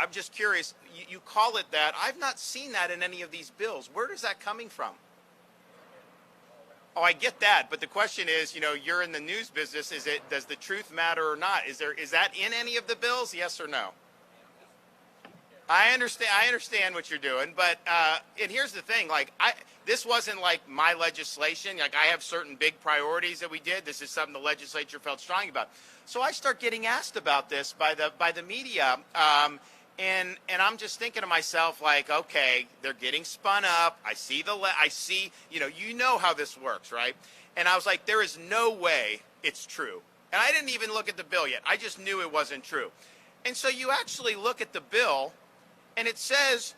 I'm just curious, you call it that. I've not seen that in any of these bills. Where is that coming from? Oh, I get that, but the question is, you're in the news business. Does the truth matter or not? Is that in any of the bills? Yes or no? I understand what you're doing, but and here's the thing: this wasn't like my legislation. Like, I have certain big priorities that we did. This is something the legislature felt strongly about. So I start getting asked about this by the media, and I'm just thinking to myself, like, okay, they're getting spun up. I see you know how this works, right? And I was like, there is no way it's true. And I didn't even look at the bill yet. I just knew it wasn't true. And so you actually look at the bill, and it says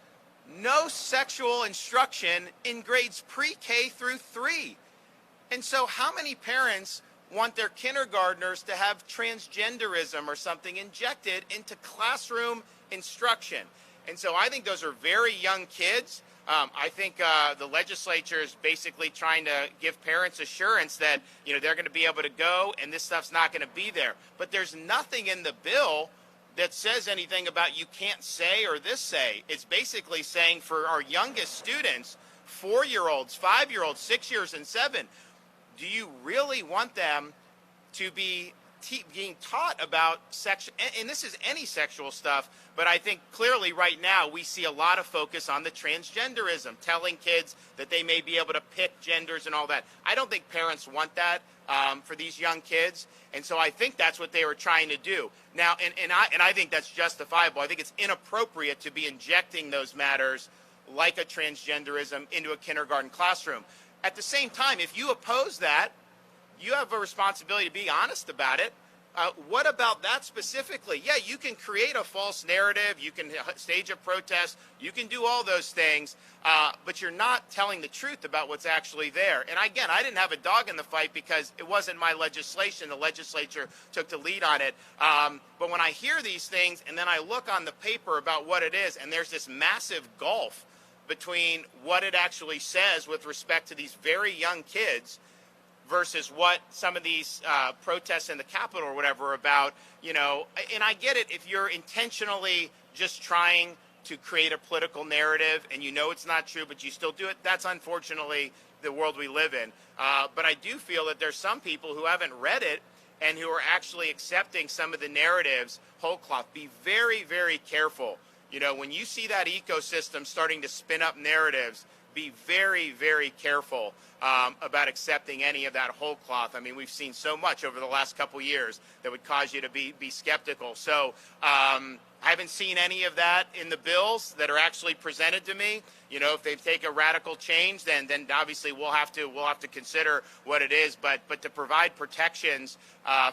no sexual instruction in grades pre-K through 3. And so how many parents want their kindergartners to have transgenderism or something injected into classroom instruction? And so I think those are very young kids. I think the legislature is basically trying to give parents assurance that they're going to be able to go and this stuff's not going to be there. But there's nothing in the bill that says anything about you can't say or this say. It's basically saying for our youngest students, 4-year-olds, 5-year-olds, 6 years and 7, do you really want them to be being taught about sex? And this is any sexual stuff, but I think clearly right now we see a lot of focus on the transgenderism, telling kids that they may be able to pick genders and all that. I don't think parents want that for these young kids. And so I think that's what they were trying to do. Now, and I think that's justifiable. I think it's inappropriate to be injecting those matters like a transgenderism into a kindergarten classroom. At the same time, if you oppose that, you have a responsibility to be honest about it. What about that specifically? Yeah, you can create a false narrative. You can stage a protest. You can do all those things, but you're not telling the truth about what's actually there. And again, I didn't have a dog in the fight because it wasn't my legislation. The legislature took the lead on it. But when I hear these things and then I look on the paper about what it is, and there's this massive gulf between what it actually says with respect to these very young kids versus what some of these protests in the Capitol or whatever are about, and I get it if you're intentionally just trying to create a political narrative and it's not true, but you still do it. That's unfortunately the world we live in. But I do feel that there's some people who haven't read it and who are actually accepting some of the narratives whole cloth. Be very, very careful. When you see that ecosystem starting to spin up narratives, be very, very careful about accepting any of that whole cloth. I mean, we've seen so much over the last couple years that would cause you to be skeptical. So I haven't seen any of that in the bills that are actually presented to me. If they take a radical change, then obviously we'll have to consider what it is. But to provide protections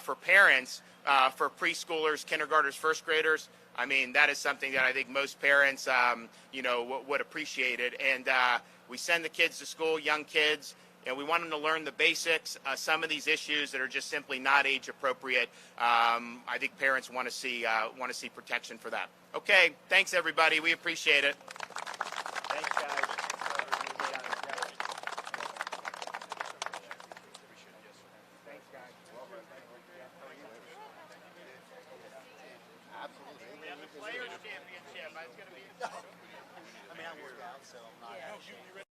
for parents, for preschoolers, kindergartners, first graders, I mean, that is something that I think most parents, would appreciate it. And we send the kids to school, young kids, and we want them to learn the basics. Some of these issues that are just simply not age appropriate, I think parents want to see protection for that. Okay, thanks everybody. We appreciate it.